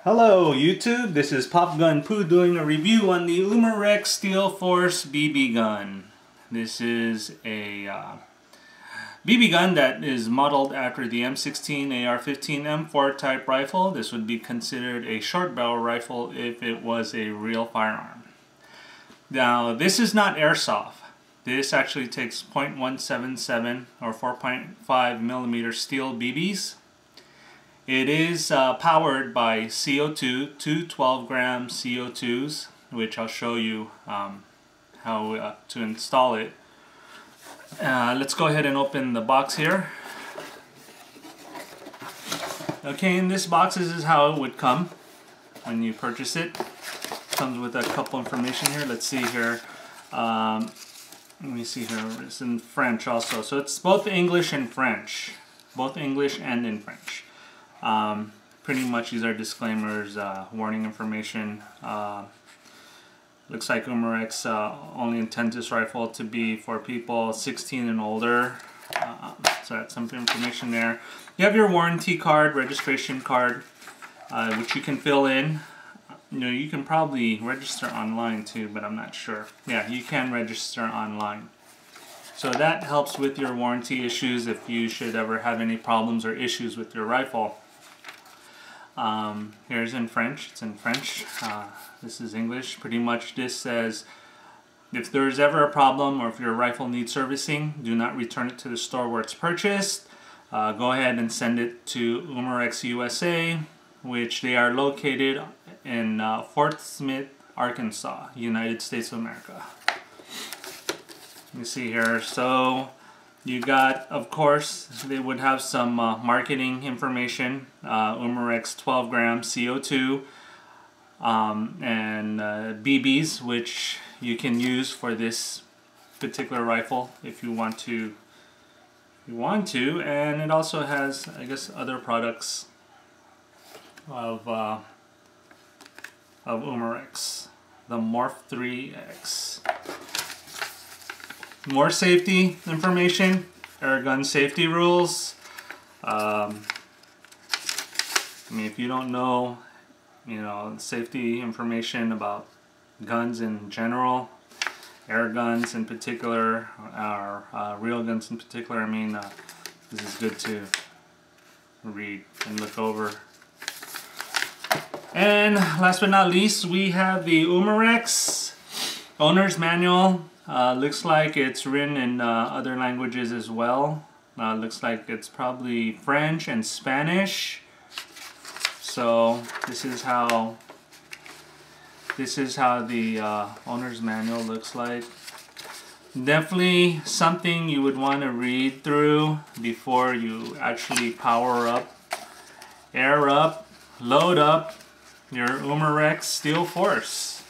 Hello YouTube, this is Pop Gun Poo doing a review on the Umarex Steel Force BB gun. This is a BB gun that is modeled after the M16 AR-15 M4 type rifle. This would be considered a short barrel rifle if it was a real firearm. Now this is not airsoft. This actually takes .177 or 4.5 millimeter steel BBs. It is powered by CO2, two 12-gram CO2s, which I'll show you how to install it. Let's go ahead and open the box here. Okay, in this box, this is how it would come when you purchase it. Comes with a couple information here. Let's see here. Let me see here. It's in French also. So it's both English and French. Both English and in French. Pretty much these are disclaimers, warning information. Looks like Umarex only intends this rifle to be for people 16 and older. So that's some information there. You have your warranty card, registration card, which you can fill in. You know, you can probably register online too, but I'm not sure. Yeah, you can register online. So that helps with your warranty issues if you should ever have any problems or issues with your rifle. Here's in French. It's in French. This is English. Pretty much this says, if there's ever a problem or if your rifle needs servicing, do not return it to the store where it's purchased. Go ahead and send it to Umarex USA, which they are located in Fort Smith, Arkansas, United States of America. Let me see here. So you got, of course, they would have some marketing information, Umarex 12-gram CO2, and BBs, which you can use for this particular rifle if you want to. And it also has, I guess, other products of Umarex, the Morph 3X. More safety information, air gun safety rules. I mean, if you don't know, safety information about guns in general, air guns in particular, or real guns in particular, I mean, this is good to read and look over. And last but not least, we have the Umarex owner's manual. Looks like it's written in other languages as well. Looks like it's probably French and Spanish. So this is how the owner's manual looks like. Definitely something you would want to read through before you actually power up, air up, load up your Umarex Steel Force.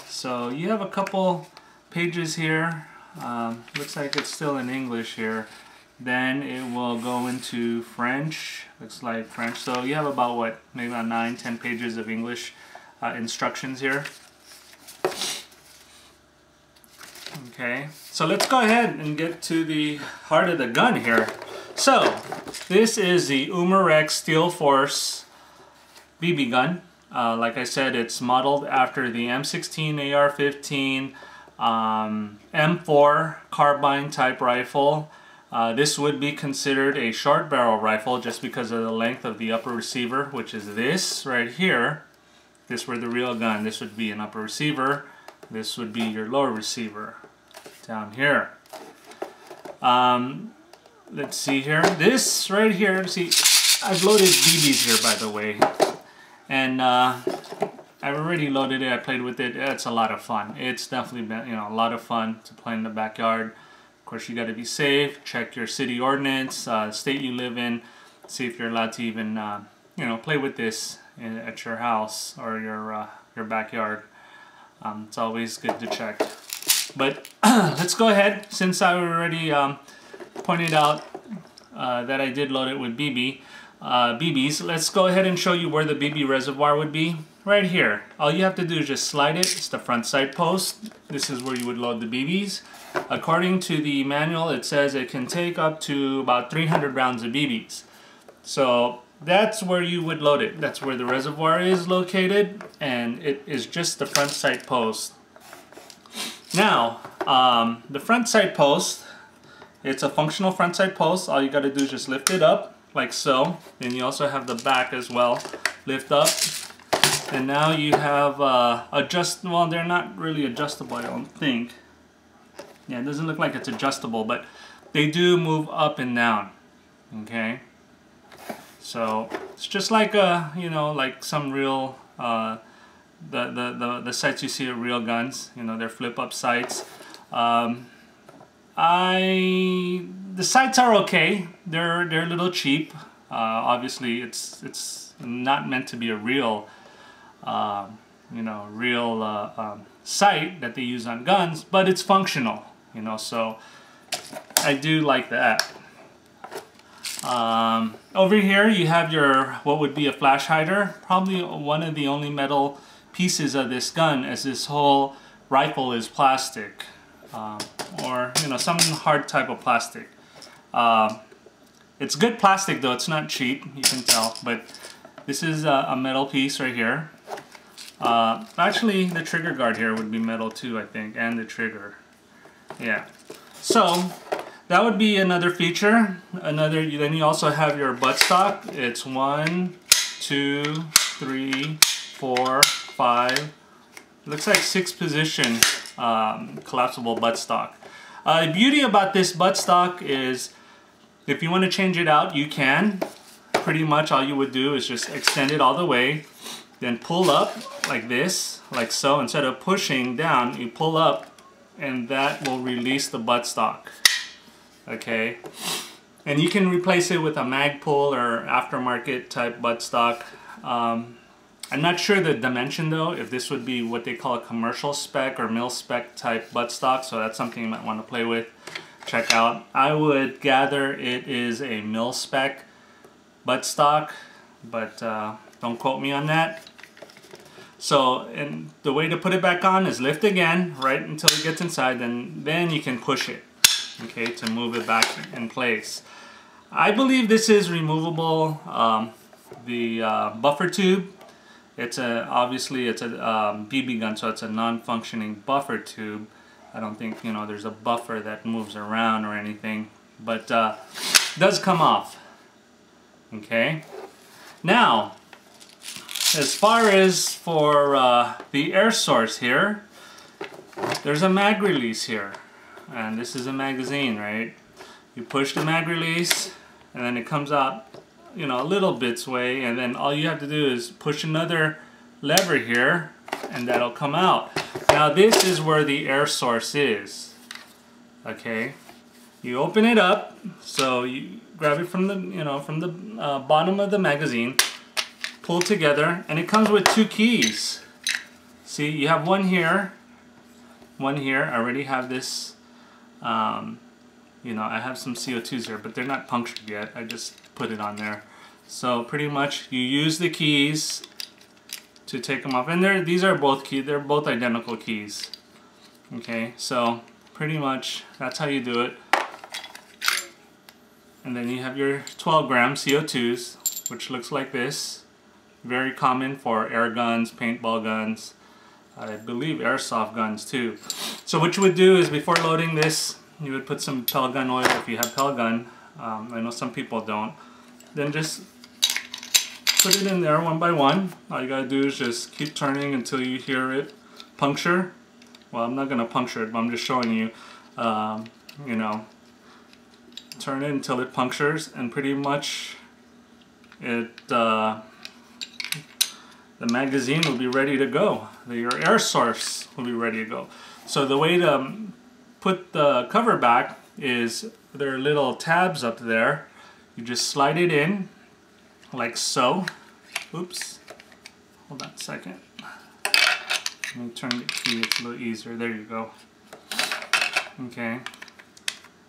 So you have a couple pages here. Looks like it's still in English here. Then it will go into French. Looks like French. So you have about what, maybe about 9-10 pages of English instructions here. Okay, so let's go ahead and get to the heart of the gun here. So this is the Umarex Steel Force BB gun. Like I said, it's modeled after the M16 AR-15 M4 carbine type rifle. This would be considered a short barrel rifle just because of the length of the upper receiver, which is this right here. This were the real gun. This would be an upper receiver. This would be your lower receiver down here. Let's see here. This right here, see, I've loaded BBs here, by the way. And I've already loaded it. I played with it. It's a lot of fun. It's definitely been, a lot of fun to play in the backyard. Of course, you got to be safe. Check your city ordinance, state you live in. See if you're allowed to even, play with this at your house or your backyard. It's always good to check. But let's go ahead. Since I already pointed out that I did load it with BBs, let's go ahead and show you where the BB reservoir would be. Right here. All you have to do is just slide it. It's the front side post. This is where you would load the BBs. According to the manual, it says it can take up to about 300 rounds of BBs. So that's where you would load it. That's where the reservoir is located, and it is just the front sight post. Now, the front sight post, it's a functional front sight post. All you got to do is just lift it up like so. Then you also have the back as well. Lift up, and now you have well, they're not really adjustable, I don't think. Yeah, it doesn't look like it's adjustable, but they do move up and down. Okay, so it's just like you know, like some real the sights you see at real guns. You know, they're flip up sights. The sights are okay. They're a little cheap. Obviously, it's not meant to be a real you know, real sight that they use on guns, but it's functional. You know, so I do like that. Over here you have your, what would be a flash hider. Probably one of the only metal pieces of this gun, as this whole rifle is plastic, or you know, some hard type of plastic. It's good plastic though, it's not cheap, you can tell, but this is a metal piece right here. Actually the trigger guard here would be metal too, I think, and the trigger. Yeah, so that would be another feature. Then you also have your buttstock. It's 1, 2, 3, 4, 5. Looks like 6 position collapsible buttstock. The beauty about this buttstock is, if you want to change it out, you can. Pretty much all you would do is just extend it all the way, then pull up like this, like so. Instead of pushing down, you pull up, and that will release the buttstock. Okay, and you can replace it with a mag pull or aftermarket type buttstock. I'm not sure the dimension though, if this would be what they call a commercial spec or mil spec type buttstock, so that's something you might want to play with, check out. I would gather it is a mil spec buttstock, but don't quote me on that. So, and the way to put it back on is lift again, right until it gets inside, and then you can push it, okay, to move it back in place. I believe this is removable. The buffer tube, obviously it's a BB gun, so it's a non-functioning buffer tube. I don't think, you know, there's a buffer that moves around or anything, but it does come off. Okay, now as far as for the air source here, there's a mag release here, and this is a magazine, right? You push the mag release, and then it comes out, you know, a little bit's way, and then all you have to do is push another lever here, and that'll come out. Now this is where the air source is. Okay, you open it up, so you grab it from the, you know, from the bottom of the magazine, pull together, and it comes with 2 keys. See, you have one here, one here. I already have this, you know, I have some CO2s here, but they're not punctured yet. I just put it on there. So pretty much you use the keys to take them off, and these are both keys. They're both identical keys. Okay, so pretty much that's how you do it. And then you have your 12-gram CO2s, which looks like this. Very common for air guns, paintball guns, I believe airsoft guns too. So what you would do is, before loading this, you would put some pelgun oil if you have pelgun. I know some people don't. Then just put it in there one by one. All you gotta do is just keep turning until you hear it puncture. Well, I'm not gonna puncture it, but I'm just showing you, you know, turn it until it punctures, and pretty much it, the magazine will be ready to go. Your air source will be ready to go. So the way to put the cover back is, there are little tabs up there. You just slide it in like so. Oops, hold on a second. Let me turn the key, it's a little easier. There you go. Okay,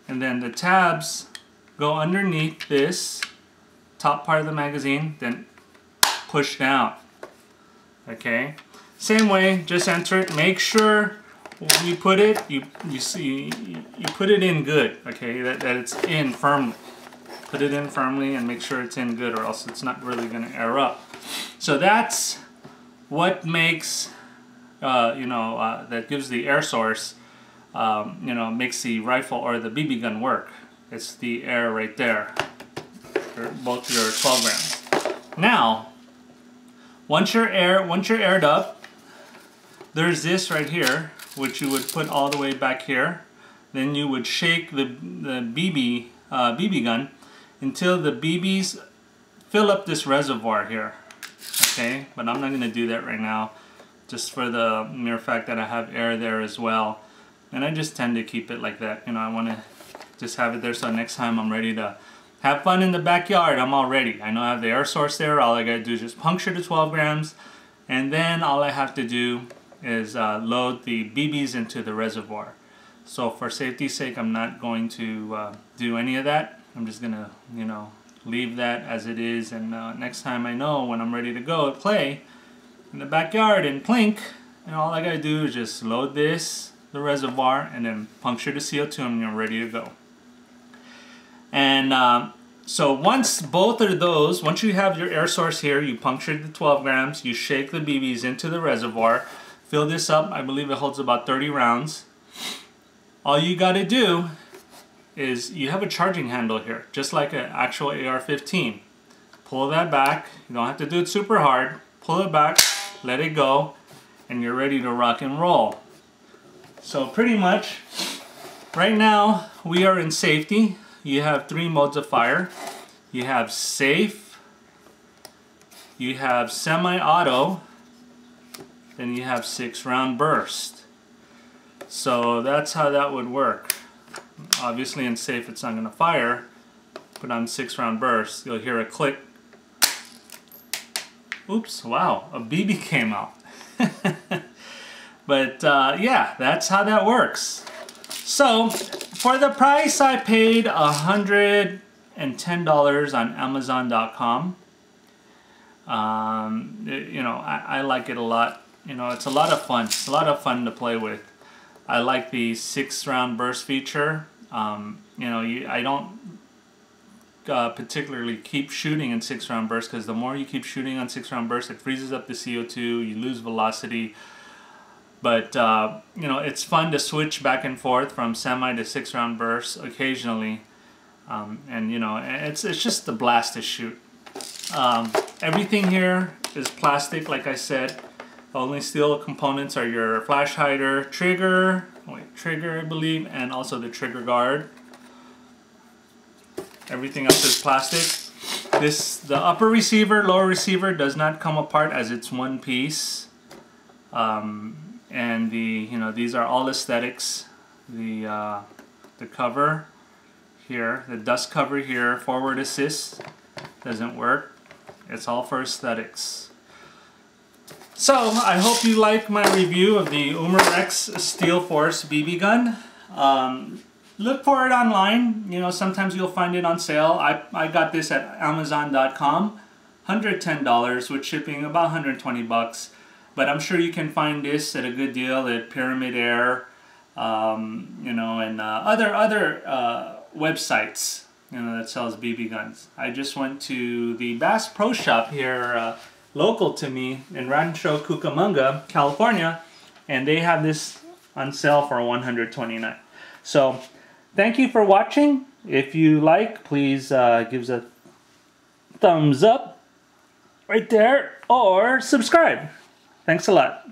and then the tabs go underneath this top part of the magazine, then push down. Okay, same way, just enter it. Make sure when you put it, you put it in good. Okay, that it's in firmly. put it in firmly and make sure it's in good, or else it's not really going to air up. So that's what makes, that gives the air source, makes the rifle or the BB gun work. It's the air right there, for both your 12 grams. Now, once you're aired up, there's this right here, which you would put all the way back here. Then you would shake the BB gun until the BBs fill up this reservoir here. Okay, but I'm not going to do that right now, just for the mere fact that I have air there as well. And I just tend to keep it like that. I want to just have it there so next time I'm ready to have fun in the backyard, I'm all ready. I know I have the air source there. All I got to do is just puncture the 12 grams, and then all I have to do is load the BBs into the reservoir. So for safety's sake, I'm not going to do any of that. I'm just gonna, leave that as it is, and next time I know when I'm ready to go play in the backyard and plink, and all I gotta do is just load the reservoir, and then puncture the CO2, and you're ready to go. And so once you have your air source here, you punctured the 12 grams, you shake the BBs into the reservoir, fill this up. I believe it holds about 30 rounds. All you got to do is, you have a charging handle here, just like an actual AR-15. Pull that back. You don't have to do it super hard. Pull it back, let it go, and you're ready to rock and roll. So pretty much, right now, we are in safety. You have 3 modes of fire. You have safe, you have semi-auto, then you have 6-round burst. So that's how that would work. Obviously in safe it's not going to fire, but on 6-round burst you'll hear a click. Oops, wow, a BB came out. But yeah, that's how that works. So for the price I paid $110 on Amazon.com. I like it a lot. It's a lot of fun. It's a lot of fun to play with. I like the 6-round burst feature. I don't particularly keep shooting in 6-round burst, because the more you keep shooting on 6-round burst, it freezes up the CO2, you lose velocity. But it's fun to switch back and forth from semi to 6-round burst occasionally, it's just a blast to shoot. Everything here is plastic, like I said. The only steel components are your flash hider, trigger I believe, and also the trigger guard. Everything else is plastic. The upper receiver, lower receiver does not come apart, as it's one piece. And these are all aesthetics. The cover here, the dust cover here, forward assist doesn't work. It's all for aesthetics. So, I hope you like my review of the Umarex Steel Force BB gun. Look for it online. Sometimes you'll find it on sale. I got this at Amazon.com. $110 with shipping, about 120 bucks. But I'm sure you can find this at a good deal at Pyramid Air, and other websites, that sells BB guns. I just went to the Bass Pro Shop here, local to me in Rancho Cucamonga, California, and they have this on sale for $129. So, thank you for watching. If you like, please give us a thumbs up right there, or subscribe. Thanks a lot.